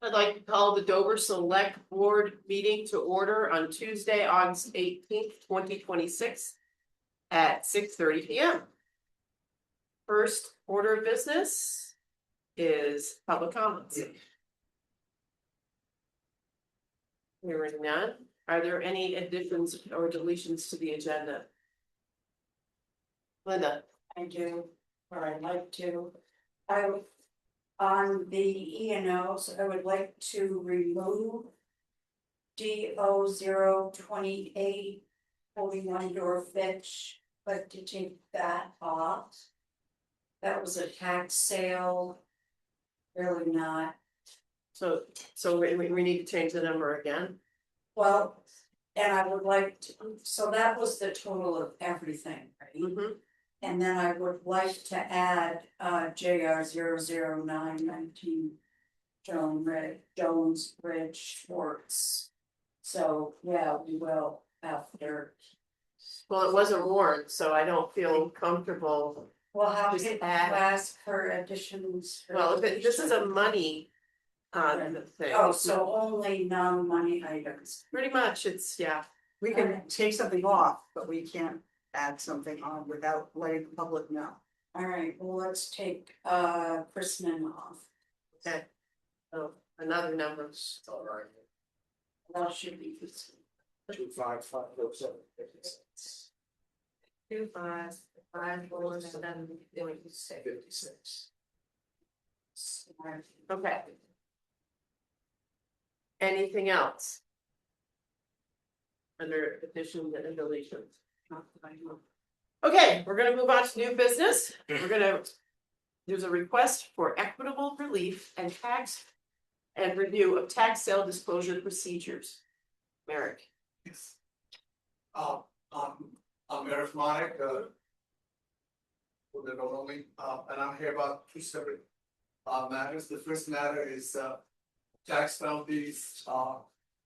I'd like to call the Dover Select Board meeting to order on Tuesday, August 18th, 2026 at 6:30 p.m. First order of business is public comments. Hearing none. Are there any additions or deletions to the agenda? Linda? I do, or I'd like to. On the E&Os, I would like to remove DO028 41 Door Fitch, but to take that off. That was a tax sale. Really not. So we need to change the number again. Well, and I would like to, so that was the total of everything, right? Mm-hmm. And then I would like to add JR 00919 Jones Bridge Schwartz. So yeah, we will after. Well, it wasn't warned, so I don't feel comfortable. Well, how Just did you add. ask for additions? Well, if this is a money thing. Oh, so only non-money items. Pretty much, it's, yeah. We can take something off, but we can't add something on without letting the public know. All right, well, let's take Chrisman off. Okay. So another number. All right. That should be this. 25507. 2554756. 56. Okay. Anything else? Under additions and deletions? Okay, we're gonna move on to new business. There's a request for equitable relief and review of tax sale disclosure procedures. Merrick. Yes. I'm Eric Monic, who they don't know me, and I'm here about two separate matters. The first matter is tax penalties,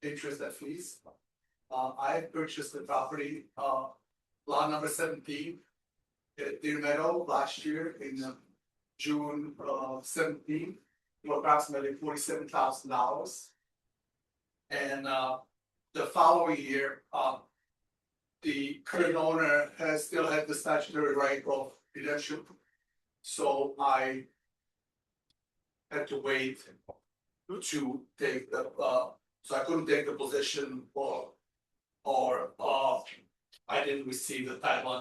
interest and fees. I purchased the property, lot number 17 at Deer Meadow last year in June of 17 for approximately $47,000. And the following year, the current owner has still had the statutory right of redemption. So I had to wait to take the, so I couldn't take the position or I didn't receive the title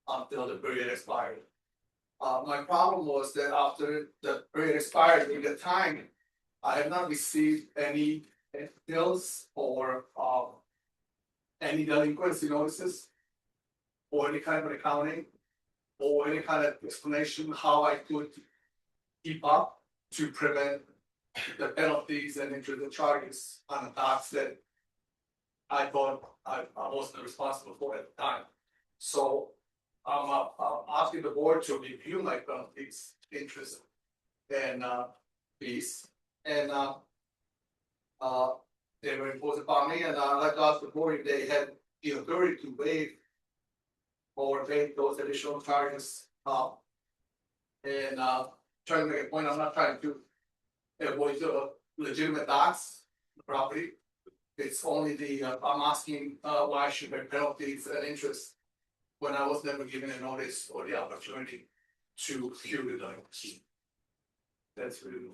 until the period expired. My problem was that after the period expired, during the time, I have not received any bills or any delinquency notices or any kind of accounting or any kind of explanation how I could keep up to prevent the penalties and interest and charges on the tax that I thought I wasn't responsible for at the time. So I'm asking the board to review my penalties, interest, and fees, and they were imposed upon me, and I'd like to ask the board if they had the authority to waive or pay those additional charges. And trying to make a point, I'm not trying to avoid the legitimate tax property. It's only the I'm asking why should there be penalties and interest when I was never given a notice or the opportunity to cure the delinquency. That's really.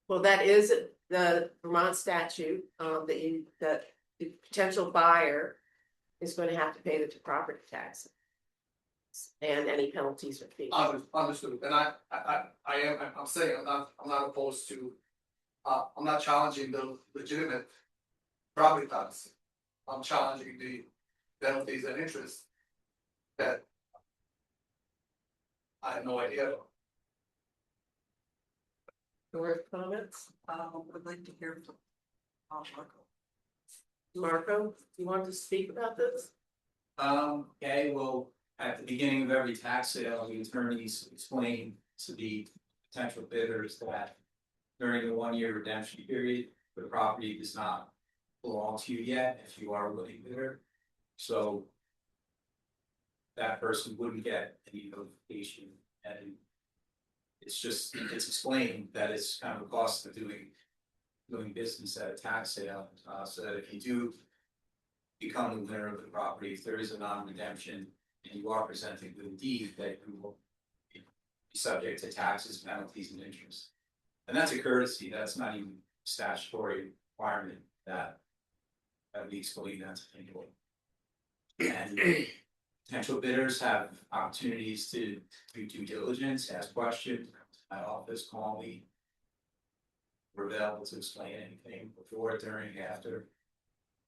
Well, that is the Vermont statute, that the potential buyer is going to have to pay the property tax and any penalties or fees. Understood, and I'm saying I'm not opposed to, I'm not challenging the legitimate property tax. I'm challenging the penalties and interest that I have no idea about. More comments? Would like to hear from Marco, you want to speak about this? Okay, well, at the beginning of every tax sale, the attorneys explain to the potential bidders that during the 1 year redemption period, the property does not belong to you yet if you are a willing bidder. So that person wouldn't get any notification and it's explained that it's kind of a cost of doing business at a tax sale, so that if you do become the winner of the property, if there is a non-redemption and you are presenting with a deed, that you will be subject to taxes, penalties, and interest. And that's a courtesy, that's not even statutory requirement that we explain that to people. And potential bidders have opportunities to do due diligence, ask questions, come to my office, call me. We're available to explain anything before, during, after.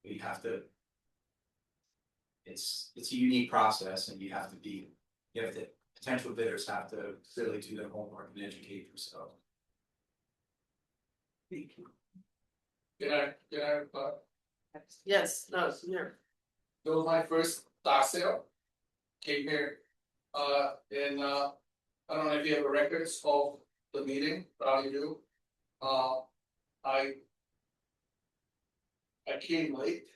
We have to. It's a unique process, and potential bidders have to really do their homework and educate themselves. Can I, Yes, no, here. It was my first tax sale. Came here, and I don't know if you have records of the meeting, probably do. I came late.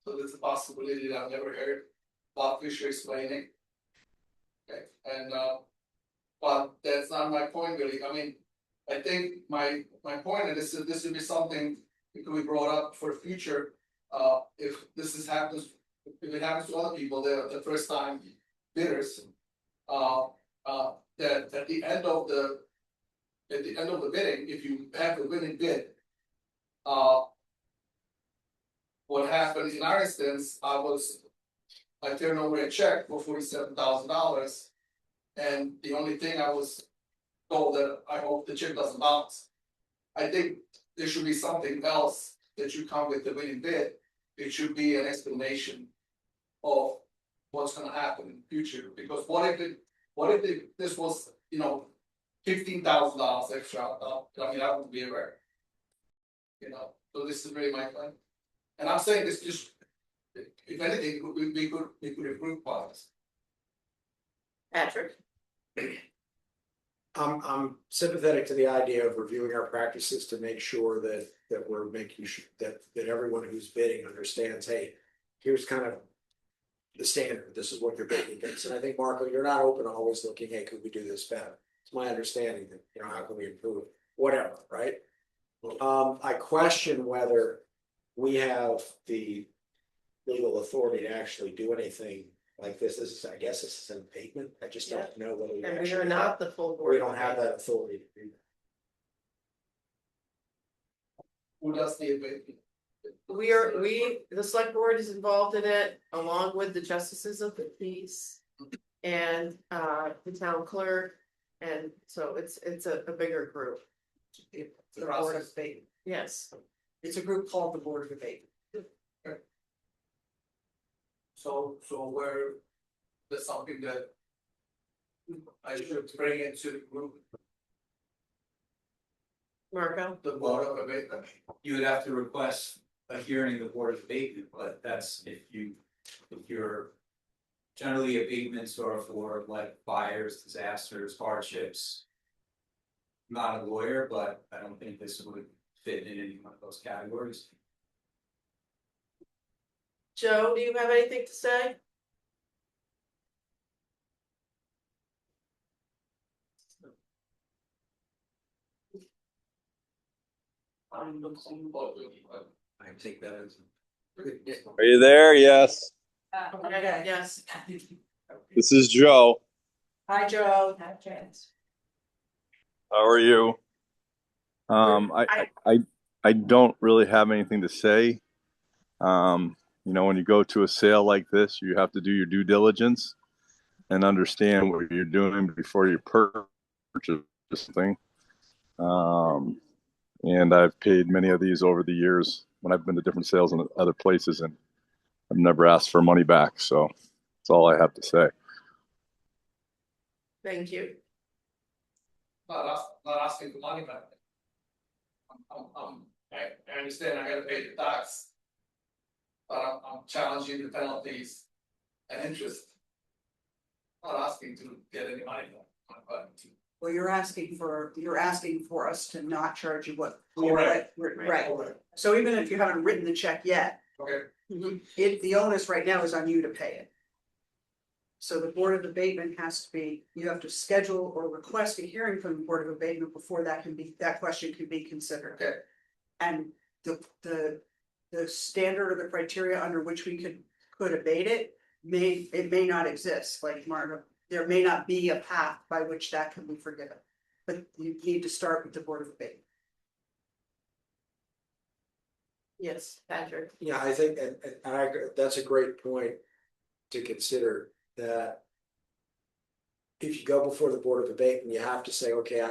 So there's a possibility that I've never heard Bob Fisher explaining. Okay, and but that's not my point really. I mean, I think my point is this would be something that could be brought up for future. If if it happens to other people, they're the first time bidders. That at the end of the bidding, if you have the winning bid, what happened in our instance, I turned over a check for $47,000, and the only thing I was told that I hope the check doesn't bounce. I think there should be something else that should come with the winning bid. It should be an explanation of what's going to happen in the future. Because what if this was, $15,000 extra? I mean, that would be rare. So this is really my plan. And I'm saying this just, if anything, we could improve policy. Patrick. I'm sympathetic to the idea of reviewing our practices to make sure that we're making sure that everyone who's bidding understands, hey, here's kind of the standard, this is what you're bidding against. And I think, Marco, you're not open to always looking, hey, could we do this better? It's my understanding that, how can we improve, whatever, right? I question whether we have the legal authority to actually do anything like this. I guess this is an abatement. I just don't know whether we And we actually are not the full board. we don't have that authority to do that. Who does the abatement? The select board is involved in it, along with the justices of the peace. And the town clerk, and so it's a bigger group. The Board of Abatement. Yes, It's a group called the Board of Abatement. So where there's something that I should bring into the group, Marco. the board of abatement. You would have to request a hearing of the Board of Abatement, but that's if you're generally abatements are for like fires, disasters, hardships. I'm not a lawyer, but I don't think this would fit in any one of those categories. Joe, do you have anything to say? I take that as. Are you there? Yes. Okay, yes. This is Joe. Hi, Joe. How are you? I don't really have anything to say. When you go to a sale like this, you have to do your due diligence and understand what you're doing before you purchase something. And I've paid many of these over the years when I've been to different sales in other places, and I've never asked for money back. So that's all I have to say. Thank you. Not asking for money back. I understand I gotta pay the tax. But I'm challenging the penalties and interest. Not asking to get any money back. Well, you're asking for us to not charge you what. Correct. Right. So even if you haven't written the check yet, Okay, the onus right now is on you to pay it. So the Board of Abatement has to be, you have to schedule or request a hearing from the Board of Abatement before that question can be considered. Okay. And the standard or the criteria under which we could abate it may not exist, like Marta, there may not be a path by which that can be forgiven. But you need to start with the Board of Abatement. Yes, Patrick. Yeah, I think, and I agree, that's a great point to consider, that if you go before the Board of Abatement, you have to say, okay,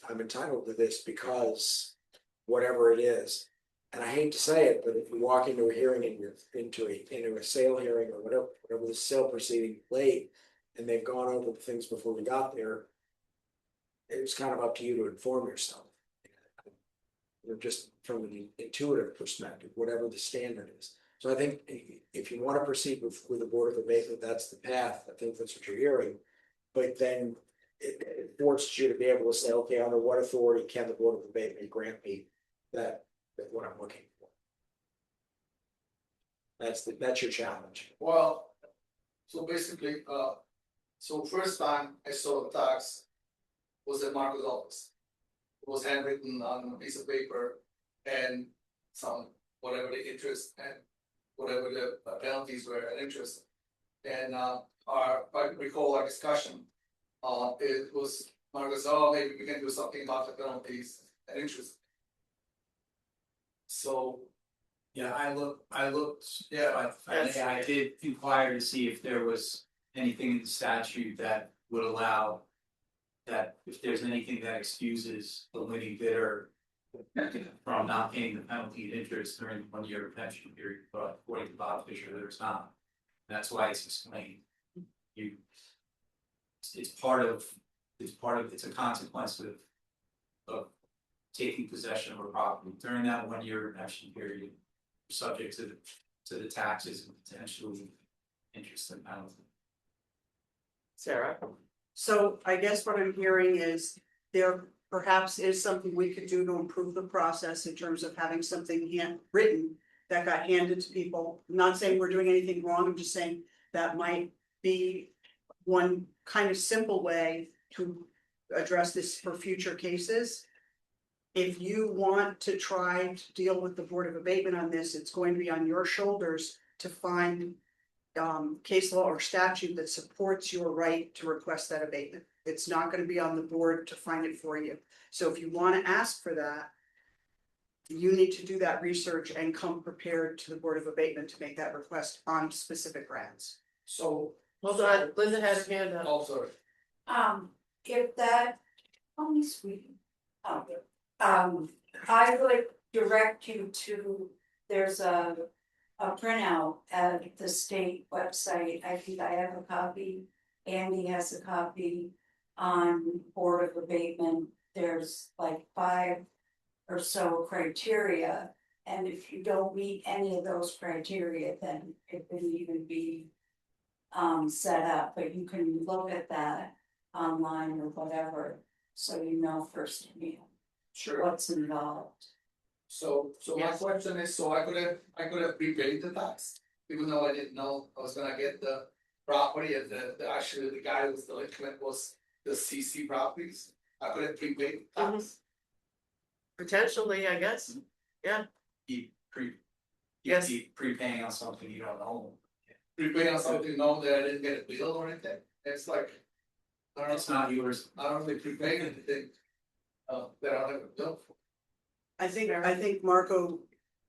I'm entitled to this because whatever it is. And I hate to say it, but if you walk into a hearing and you're into a sale hearing or whatever the sale proceeding late, and they've gone over the things before we got there, it's kind of up to you to inform yourself. Or just from an intuitive perspective, whatever the standard is. So I think if you want to proceed with the Board of Abatement, that's the path. I think that's what you're hearing. But then it forces you to be able to say, okay, under what authority can the Board of Abatement grant me that what I'm looking for? That's your challenge. Well, so basically, so first time I saw the tax was at Marco's office. It was handwritten on a piece of paper and some, whatever the interest and whatever the penalties were and interest. And if I recall our discussion, it was, Marco said, oh, maybe we can do something about the penalties and interest. So, Yeah, I looked, yeah, I did inquire to see if there was anything in the statute that would allow that if there's anything that excuses the winning bidder from not paying the penalty and interest during the 1 year retention period, but according to Bob Fisher, there's not. That's why it's explained. It's a consequence of taking possession of a property during that 1 year redemption period, subject to the taxes and potentially interest and penalty. Sarah. So I guess what I'm hearing is there perhaps is something we could do to improve the process in terms of having something handwritten that got handed to people. I'm not saying we're doing anything wrong, I'm just saying that might be one kind of simple way to address this for future cases. If you want to try to deal with the Board of Abatement on this, it's going to be on your shoulders to find case law or statute that supports your right to request that abatement. It's not going to be on the board to find it for you. So if you want to ask for that, you need to do that research and come prepared to the Board of Abatement to make that request on specific grounds. so. Hold on, Linda had her hand up. Oh, sorry. If that, oh, sweet. I would direct you to, there's a printout at the state website. I think I have a copy. Andy has a copy on Board of Abatement. There's like 5 or so criteria. And if you don't meet any of those criteria, then it wouldn't even be set up, but you can look at that online or whatever, so you know firsthand Sure. what's involved. So my question is, so I could have prepaid the tax, even though I didn't know I was gonna get the property and the actually the guy who was delinquent was the CC properties. I could have prepaid the tax. Potentially, I guess. Be Yes. prepaying on something you don't own. Prepaid on something known that I didn't get a bill or anything. It's like, I don't know, It's not yours. I don't really prepaid anything. That I don't have a bill for. I think Marco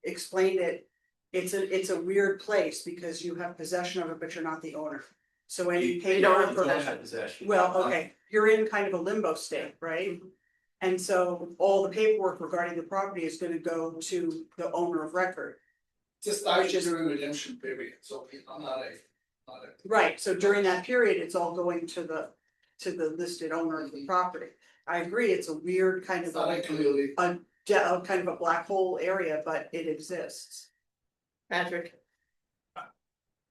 explained it. It's a weird place because you have possession of it, but you're not the owner. So any You don't have paperwork, possession. Possession. well, okay, you're in kind of a limbo state, right? And so all the paperwork regarding the property is gonna go to the owner of record. Just actually during redemption period, so I'm not a. Right, so during that period, it's all going to the listed owner of the property. I agree, it's a weird kind It's of not clearly. kind of a black hole area, but it exists. Patrick.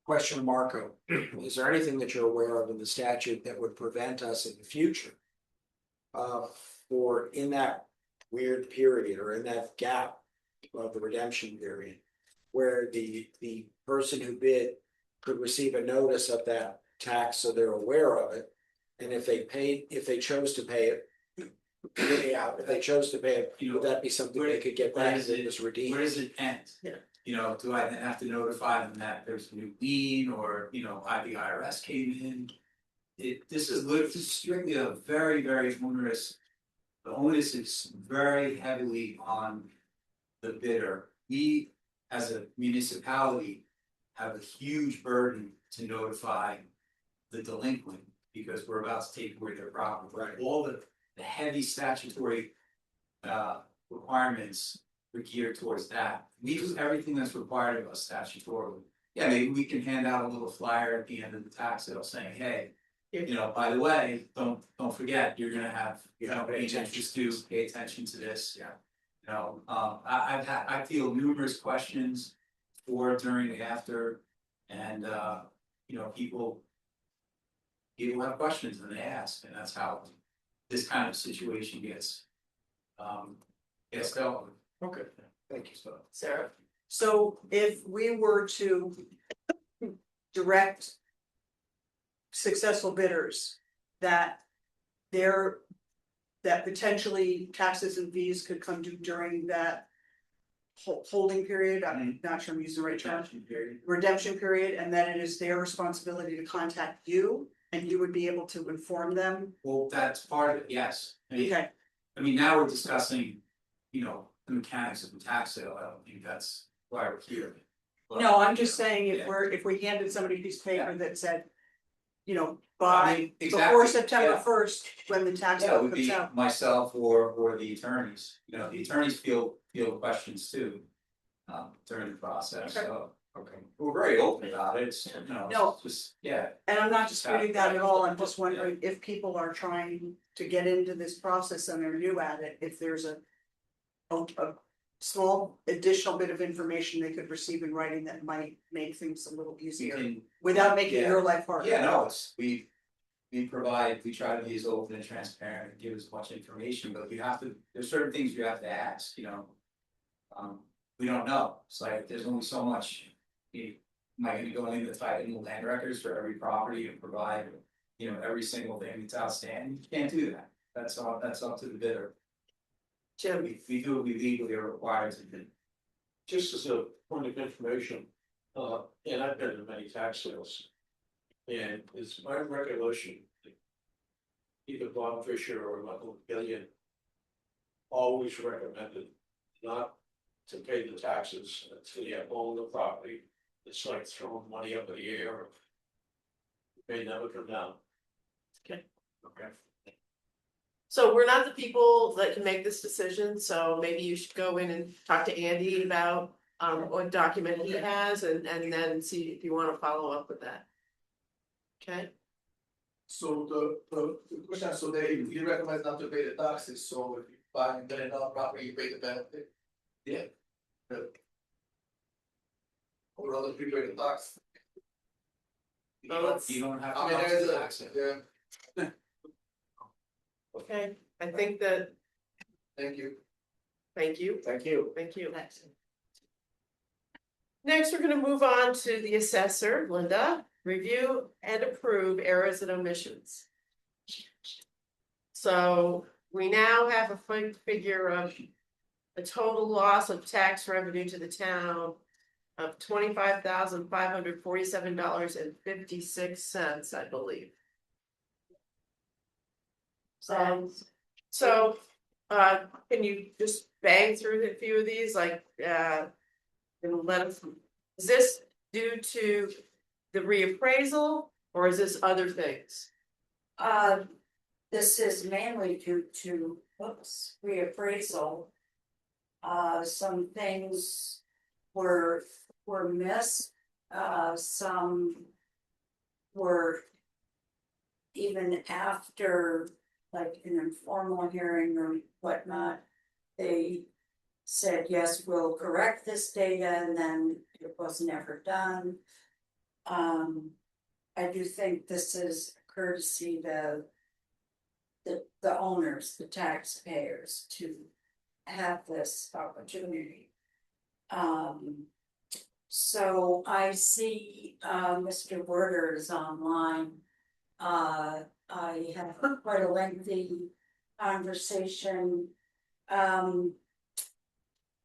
Question to Marco, is there anything that you're aware of in the statute that would prevent us in the future? For in that weird period or in that gap of the redemption period, where the person who bid could receive a notice of that tax so they're aware of it. And if they chose to pay it, if they chose to pay it, would that be something they could get back and just redeem? Where does it end? Yeah. You know, do I then have to notify them that there's a new lien or, the IRS came in? This is strictly a very, very onerous. The onus is very heavily on the bidder. We, as a municipality, have a huge burden to notify the delinquent because we're about to take away their property. Right. All the heavy statutory requirements are geared towards that. We do everything that's required of us statutorily. Yeah, maybe we can hand out a little flyer at the end of the tax sale saying, hey, by the way, don't forget, you're gonna have, just do pay attention to this. Yeah. I feel numerous questions before, during, and after, and people have questions and they ask, and that's how this kind of situation gets dealt with. Okay, thank you, so. Sarah? So if we were to direct successful bidders that that potentially taxes and fees could come due during that holding period, I'm not sure I'm using the right term, redemption period, and then it is their responsibility to contact you, and you would be able to inform them. Well, that's part of it, yes. Okay, Now we're discussing, the mechanics of the tax sale. I don't think that's why we're here. But, no, I'm just saying yeah. if we handed somebody a piece of paper that said, I by mean, before exactly, September yeah. 1st, when the tax Yeah, it bill would comes be out. myself or the attorneys, the attorneys feel questions too. During the process, Okay. so, we're very open about it, it's, No. it's just, yeah. And I'm not disputing that at all, I'm just wondering if people are trying to get into this process and they're new at it, if there's a small additional bit of information they could receive in writing that might make things a little We easier, can, without making yeah. your life harder. yeah, no, we try to be as open and transparent and give as much information, but there's certain things you have to ask, we don't know, it's like, there's only so much. Am I gonna go in the title land records for every property and provide, every single thing that's outstanding? You can't do that, that's up to the bidder. Jim? We do what we legally are required to do. Just as a point of information, and I've been to many tax sales. And it's my recollection, that either Bob Fisher or Michael Gillian always recommended not to pay the taxes until you have owned the property. It's like throwing money up in the air. It may never come down. Okay. Okay. So we're not the people that can make this decision, so maybe you should go in and talk to Andy about what document he has and then see if you wanna follow up with that. Okay, So the question, so he recommends not to pay the taxes, so if you buy a $1 million property, you pay the benefit. Yeah. Or rather prepay the tax. You don't have to. I mean, come to there's the a, tax sale. yeah, okay, I think that, thank you. thank you, Thank you. thank you. Next, we're gonna move on to the assessor, Linda, review and approve errors and omissions. So we now have a figure of a total loss of tax revenue to the town of $25,547.56, I believe. So, can you just bang through a few of these, like, and let us, is this due to the reappraisal, or is this other things? This is mainly due to, reappraisal. Some things were missed, some were even after, like an informal hearing or whatnot, they said, yes, we'll correct this data, and then it was never done. I do think this is courtesy to the owners, the taxpayers, to have this opportunity. So I see, Mr. Werder is online. I had quite a lengthy conversation.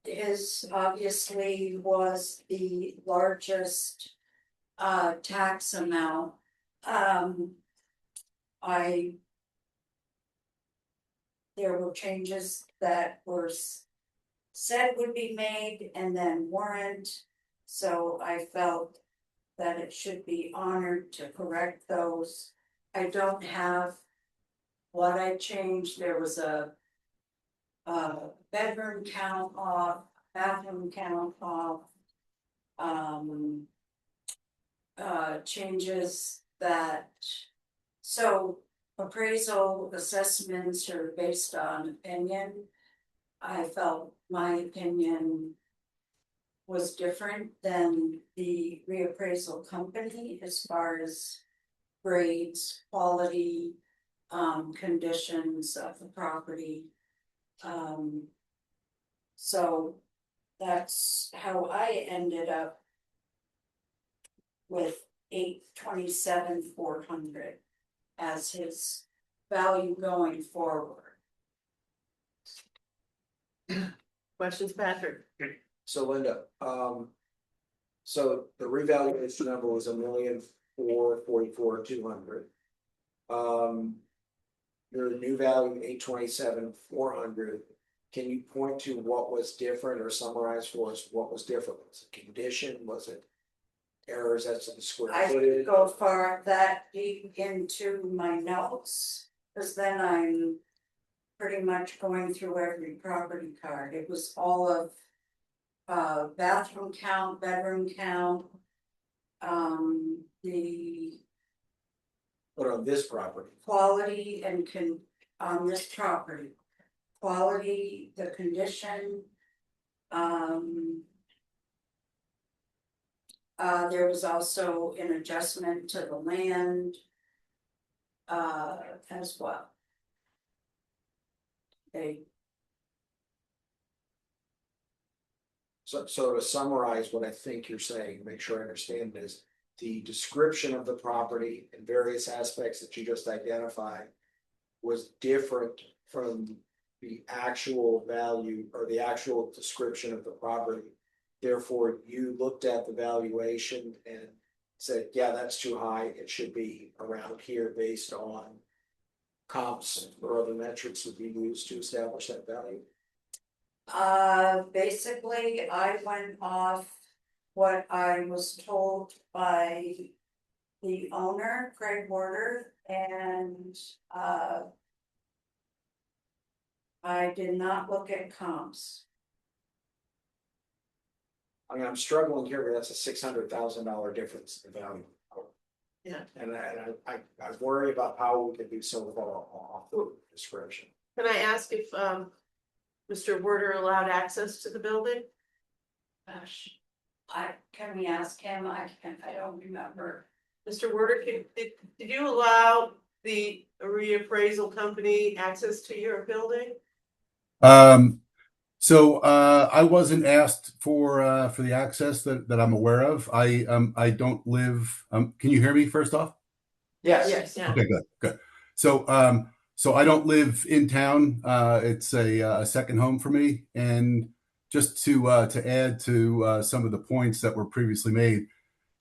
His obviously was the largest, tax amount. There were changes that were said would be made and then weren't. So I felt that it should be honored to correct those. I don't have what I changed. There was a bedroom count off, bathroom count off. Changes that, so appraisal assessments are based on opinion. I felt my opinion was different than the reappraisal company as far as grades, quality, conditions of the property. So that's how I ended up with 827,400 as his value going forward. Questions, Patrick? So Linda, so the revaluation number was $1,444,200. Your new value, 827,400. Can you point to what was different or summarize for us what was different? Was it condition? Was it errors as to the square I footage? go far that deep into my notes, because then I'm pretty much going through every property card. It was all of bathroom count, bedroom count, the But on this property, quality and on this property, quality, the condition. There was also an adjustment to the land as well. so to summarize what I think you're saying, make sure I understand this, the description of the property and various aspects that you just identified was different from the actual value or the actual description of the property. Therefore, you looked at the valuation and said, yeah, that's too high. It should be around here based on comps or other metrics would be used to establish that value. Basically, I went off what I was told by the owner, Craig Werder, and I did not look at comps. I mean, I'm struggling here, but that's a $600,000 difference in value. Yeah. And I worry about how we could be so far off the description. Can I ask if Mr. Werder allowed access to the building? Gosh, can we ask him? I don't remember. Mr. Werder, did you allow the reappraisal company access to your building? So I wasn't asked for the access that I'm aware of. I don't live. Can you hear me first off? Yes, yeah. Okay, good. So I don't live in town. It's a second home for me. And just to add to some of the points that were previously made,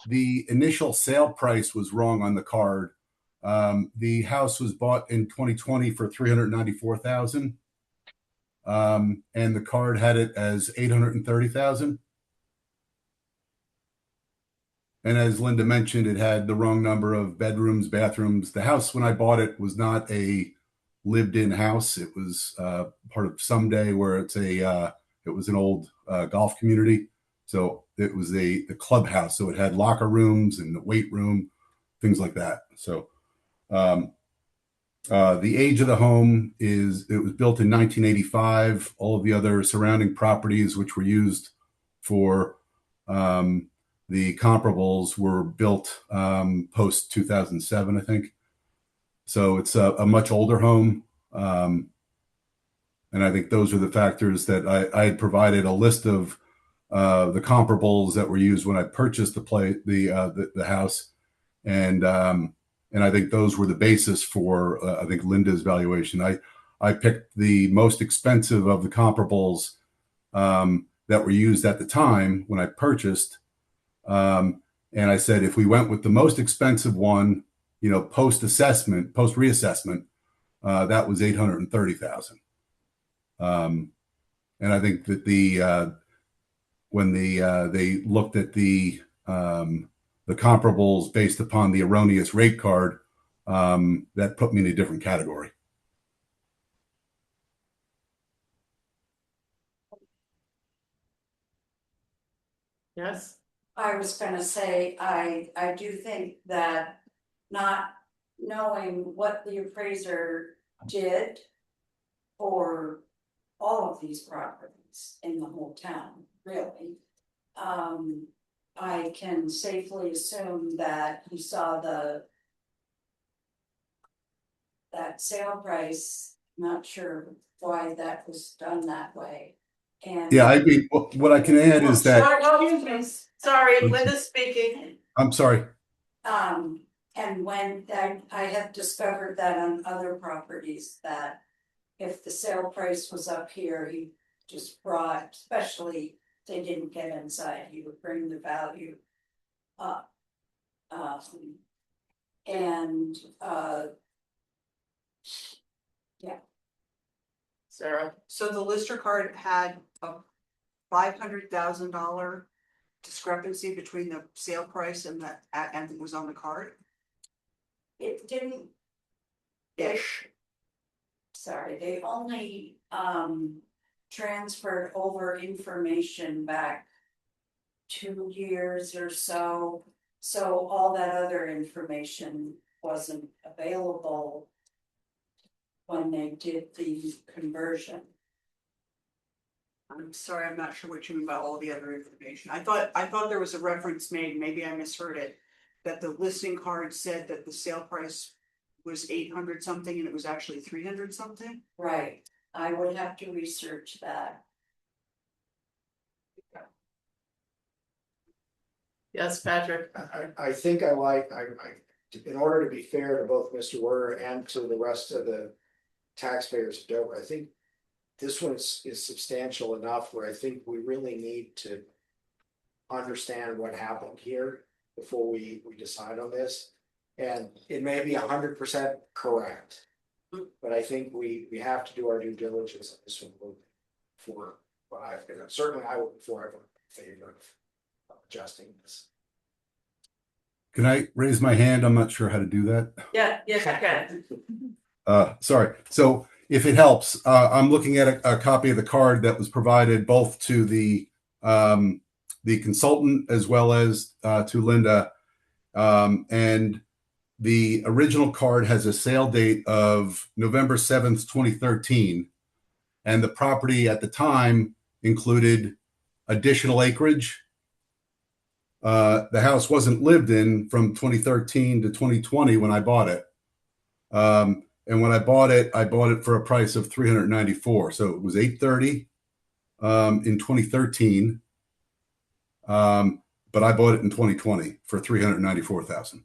the initial sale price was wrong on the card. The house was bought in 2020 for $394,000. And the card had it as 830,000. And as Linda mentioned, it had the wrong number of bedrooms, bathrooms. The house, when I bought it, was not a lived-in house. It was part of Someday, where it was an old golf community. So it was the clubhouse. So it had locker rooms and the weight room, things like that. So the age of the home it was built in 1985. All of the other surrounding properties, which were used for the comparables, were built post 2007, I think. So it's a much older home. And I think those are the factors that I had provided a list of the comparables that were used when I purchased the house, and I think those were the basis for I think Linda's valuation. I picked the most expensive of the comparables that were used at the time when I purchased, and I said if we went with the most expensive one, post reassessment, that was $830,000. And I think that when they looked at the comparables based upon the erroneous rate card, that put me in a different category. Yes, I was gonna say, I do think that not knowing what the appraiser did for all of these properties in the whole town, really. I can safely assume that he saw that sale price, not sure why that was done that way. And Yeah, I mean, what I can add is that. Sorry, Linda's speaking. I'm sorry. And when I have discovered that on other properties, that if the sale price was up here, he just brought, especially if they didn't get inside, he would bring the value up. And yeah. Sarah, So the Lister card had a $500,000 discrepancy between the sale price and it was on the card? It didn't, Ish. sorry, they only transferred over information back 2 years or so. So all that other information wasn't available when they did the conversion. I'm sorry, I'm not sure what you mean by all the other information. I thought there was a reference made, maybe I misheard it, that the listing card said that the sale price was 800 something and it was actually 300 something? Right, I would have to research that. yes, Patrick. I think in order to be fair to both Mr. Werner and to the rest of the taxpayers of Dover, I think this one is substantial enough where I think we really need to understand what happened here before we decide on this. And it may be 100% correct, but I think we have to do our due diligence on this one before certainly I would before I vote in favor of adjusting this. Can I raise my hand? I'm not sure how to do that. Yeah, yes, I can. Sorry. So if it helps, I'm looking at a copy of the card that was provided both to the consultant as well as to Linda. And the original card has a sale date of November 7th, 2013. And the property at the time included additional acreage. The house wasn't lived in from 2013 to 2020 when I bought it. And when I bought it for a price of $394. So it was $830 in 2013. But I bought it in 2020 for $394,000.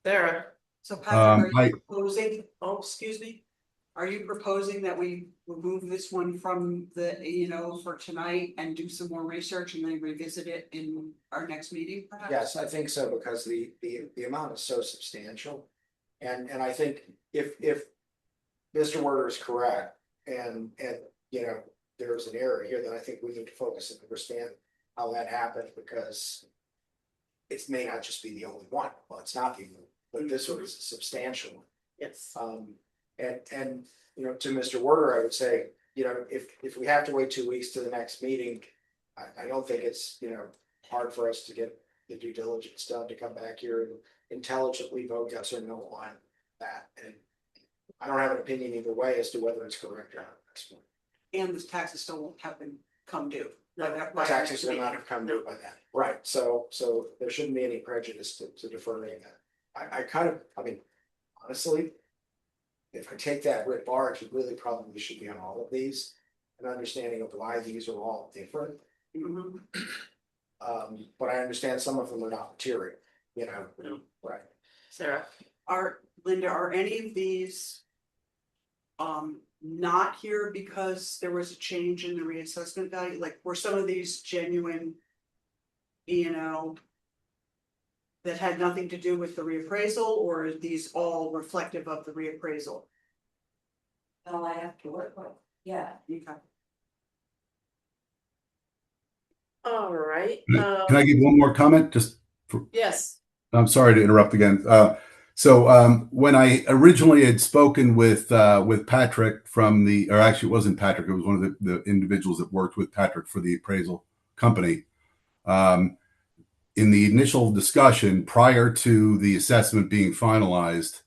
Sarah, So Patrick, are you I- proposing, oh, excuse me? Are you proposing that we remove this one from the, for tonight and do some more research and then revisit it in our next meeting perhaps? Yes, I think so, because the amount is so substantial. And I think if Mr. Werner is correct and there's an error here, then I think we need to focus and understand how that happened, because it may not just be the only one. Well, it's not the only one, but this one is a substantial one. yes. And to Mr. Werner, I would say, if we have to wait 2 weeks to the next meeting, I don't think it's, hard for us to get the due diligence done to come back here and intelligently vote yes or no on that. And I don't have an opinion either way as to whether it's correct or not. And the taxes still won't have come due. Taxes will not have come due by then. Right, so there shouldn't be any prejudice to deferring that. Honestly, if I take that writ large, it really probably should be on all of these. an understanding of why these are all different. Mhm. But I understand some of them are not material, you know, right? Sarah? Linda, are any of these not here because there was a change in the reassessment value? Like, were some of these genuine, you know, that had nothing to do with the reappraisal, or are these all reflective of the reappraisal? All I have to work with, yeah. Okay. All right, Can I give one more comment? Just yes, I'm sorry to interrupt again. When I originally had spoken with Patrick from the, or actually it wasn't Patrick, it was one of the individuals that worked with Patrick for the appraisal company. In the initial discussion prior to the assessment being finalized,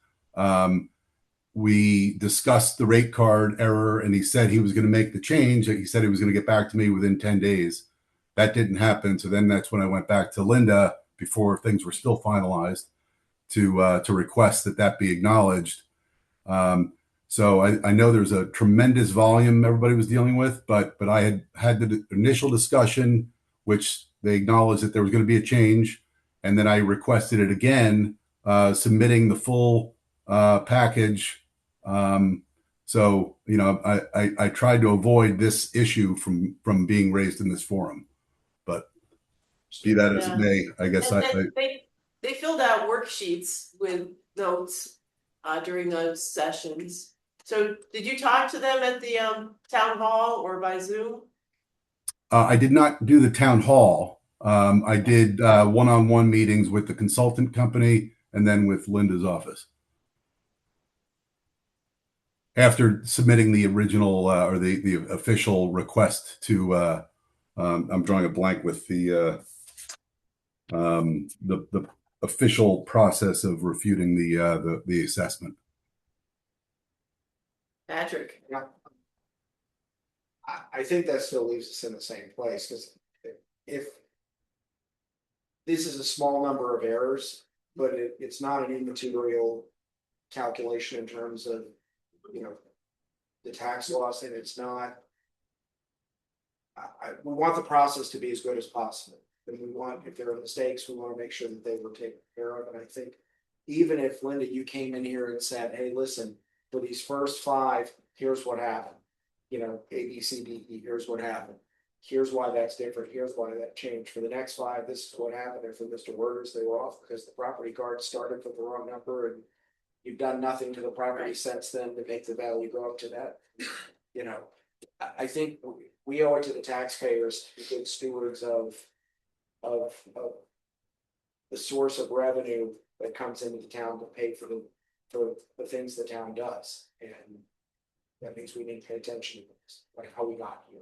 we discussed the rate card error, and he said he was going to make the change. He said he was going to get back to me within 10 days. That didn't happen. So then that's when I went back to Linda before things were still finalized to request that be acknowledged. So I know there's a tremendous volume everybody was dealing with, but I had the initial discussion, which they acknowledged that there was going to be a change, and then I requested it again, submitting the full package. So you know, I tried to avoid this issue from being raised in this forum, but be that as it Yeah. may, I guess and they filled out worksheets with notes during those sessions. So did you talk to them at the town hall or by Zoom? I did not do the town hall. I did one-on-one meetings with the consultant company and then with Linda's office. After submitting the original or the official request to, I'm drawing a blank with the official process of refuting the assessment. Patrick? Yeah. I think that still leaves us in the same place, because if this is a small number of errors, but it's not an immaterial calculation in terms of, you know, the tax loss, and it's not. We want the process to be as good as possible, and we want, if there are mistakes, we want to make sure that they were taken care of. And I think even if, Linda, you came in here and said, hey, listen, for these first 5, here's what happened. You know, A, B, C, D, E, here's what happened. Here's why that's different. Here's why that changed. For the next 5, this is what happened. And for Mr. Worders, they were off because the property card started with the wrong number, and you've done nothing to the property since then to make the value go up to that. You know, I think we owe it to the taxpayers to be good stewards of the source of revenue that comes into the town to pay for the things the town does. And that means we need to pay attention to this, like how we got here.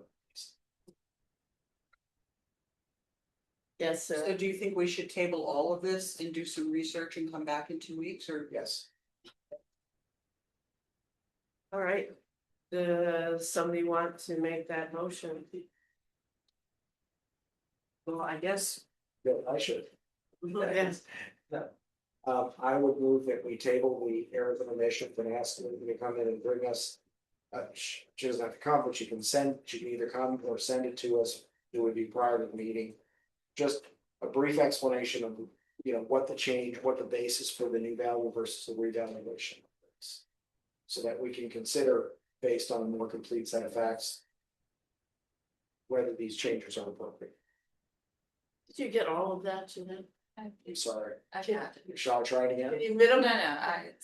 Yes, sir. So do you think we should table all of this and do some research and come back in 2 weeks, or? Yes. All right. Does somebody want to make that motion? Well, I guess. Yeah, I should. Yes. I would move that we table the errors and omissions and ask them to come in and bring us. She doesn't have to come, but she can either come or send it to us. It would be prior to the meeting. Just a brief explanation of, you know, what the change, what the basis for the new value versus the revaluation is. So that we can consider, based on a more complete set of facts, whether these changes are appropriate. Did you get all of that, Jeanette? I'm sorry. I can't. Shall I try it again? Can you No, minimum?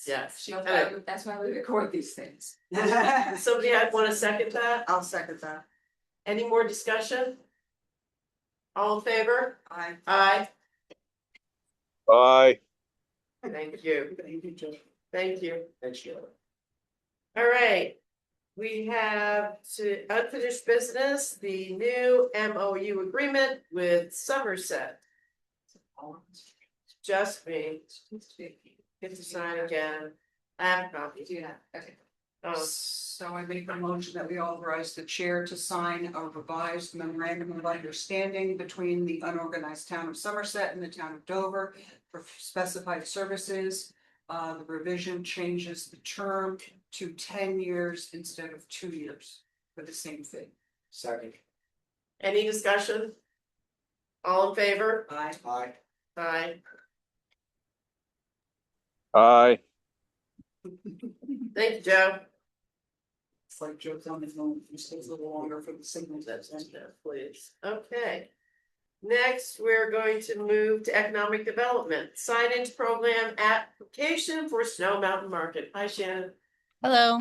yes. Yeah. That's why we record these things. Somebody want to second that? I'll second that. Any more discussion? All in favor? Aye. Aye. Bye. Thank you. Thank you, Joe. Thank you. Thanks, Joe. All right. We have to unfinished business, the new MOU agreement with Somerset. Just me. Get to sign again. I have a copy. Yeah, okay. So I make a motion that we authorize the chair to sign a revised memorandum of understanding between the unorganized town of Somerset and the town of Dover for specified services. The revision changes the term to 10 years instead of 2 years for the same thing. Second. Any discussion? All in favor? Aye. Aye. Aye. Aye. Thank you, Joe. It's like Joe's on his own, it takes a little longer for the signal to send. Please. Okay. Next, we're going to move to economic development, signage program application for Snow Mountain Market. Hi, Shannon. Hello.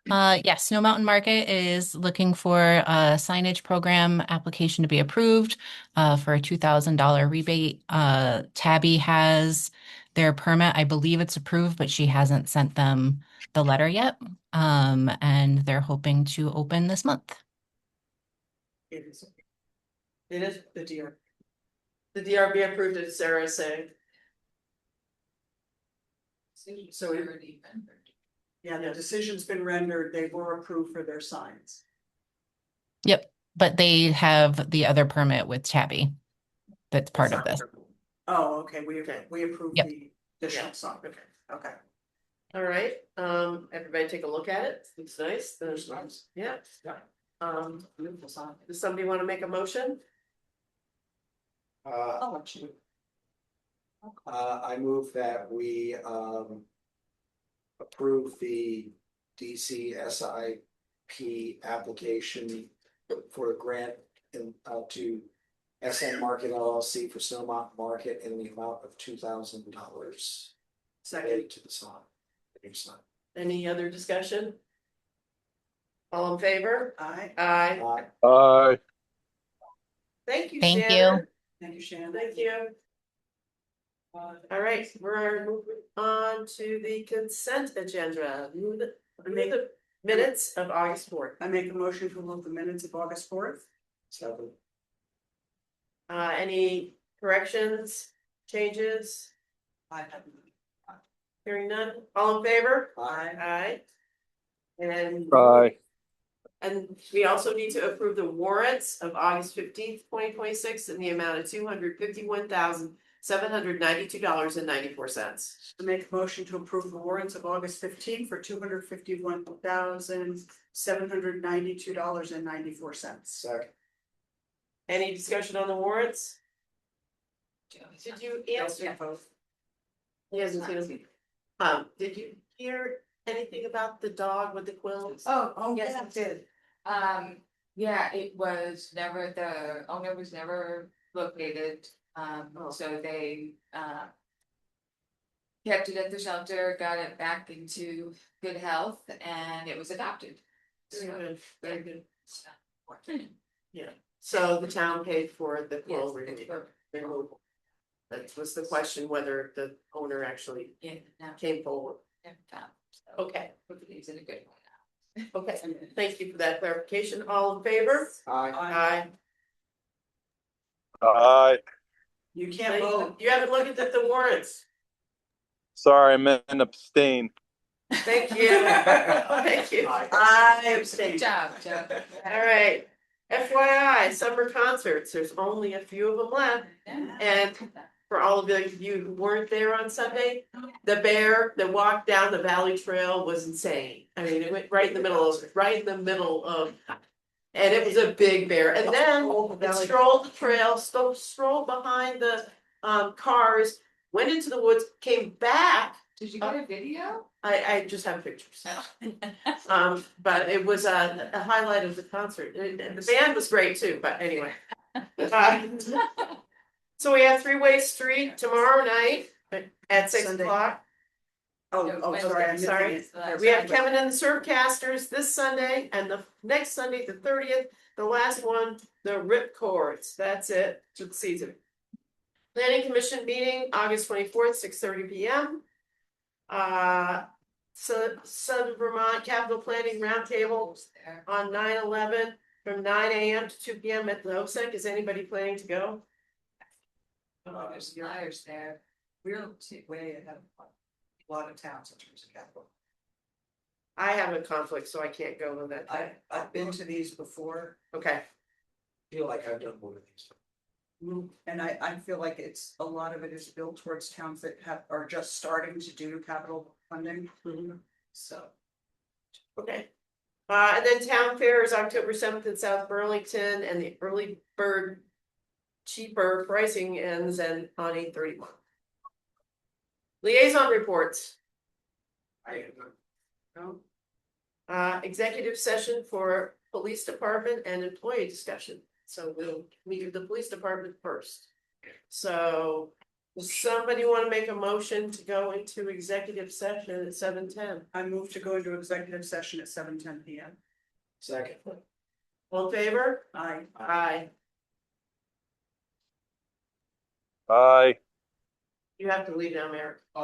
Yes, Snow Mountain Market is looking for a signage program application to be approved for a $2,000 rebate. Tabby has their permit. I believe it's approved, but she hasn't sent them the letter yet. And they're hoping to open this month. It is It is. the deer. The DRB approved it, Sarah is saying. So it- Yeah, the decision's been rendered, they were approved for their signs. Yep, but they have the other permit with Tabby. That's part of this. Oh, okay, we approved Yep. the additional Yeah. sign, okay. All right, everybody take a look at it. Looks nice. There's nice. Yeah. Beautiful sign. Does somebody want to make a motion? I move that we approve the DCSIP application for a grant to SN Market LLC for Snow Mountain Market in the amount of $2,000. Second. To the sign. The new sign. Any other discussion? All in favor? Aye, Aye. Aye. Aye. Thank you, Thank you. Shannon. thank you, Shannon. Thank you. All right, we're moving on to the consent agenda. Move the minutes of August 4th. I make a motion to move the minutes of August 4th. Second. Any corrections, changes? I have. Hearing none, all in favor? Aye. Aye. And. Aye. And we also need to approve the warrants of August 15th, 2026 in the amount of $251,792.94. I make a motion to approve the warrants of August 15 for $251,792.94. Second. Any discussion on the warrants? Did you answer? He hasn't seen them. Did you hear anything about the dog with the quills? Oh, yes, I did. Yeah, it was never, the owner was never located, so they, kept it at the shelter, got it back into good health, and it was adopted. Very good, very good. Yeah, so the town paid for the quill removal. That was the question, whether the owner actually Yeah, now, came forward. never found, so Okay, hopefully he's in a good one now. okay, thank you for that clarification. All in favor? Aye. Aye. Aye. You can't vote. You haven't looked at the warrants. Sorry, I meant abstain. Thank you. Thank you. I abstain. Good job, Joe. All right. FYI, summer concerts, there's only a few of them left. And for all of you who weren't there on Sunday, the bear that walked down the valley trail was insane. I mean, it went right in the middle of, and it was a big bear. And then it strolled the trail, strolled behind the cars, went into the woods, came back. Did you get a video? I just have pictures. But it was a highlight of the concert. The band was great too, but anyway. So we have Three-Way Street tomorrow night at 6 Sunday. o'clock. Oh, sorry, I'm Sorry. missing it. We have Kevin and the Surfcasters this Sunday, and the next Sunday, the 30th, the last one, the Ripchords. That's it for the season. Planning Commission meeting, August 24th, 6:30 p.m. Southern Vermont Capital Planning Roundtable on 9/11 from 9 a.m. to 2 p.m. at the OSEC. Is anybody planning to go? There's flyers there. We're way ahead of a lot of towns in terms of capital. I have a conflict, so I can't go on that day. I've been to these before, Okay, Feel like I've done one of these. and I feel like it's, a lot of it is built towards towns that are just starting to do capital funding. So, okay. And then Town Fair is October 7th in South Burlington, and the early bird cheaper pricing ends on 8/31. Liaison reports. I, No. Executive session for police department and employee discussion, so we do the police department first. So, does somebody wanna make a motion to go into executive session at 7:10? I move to go into executive session at 7:10 PM. Second. All in favor? Aye. Aye. Bye. You have to leave now, Merrick.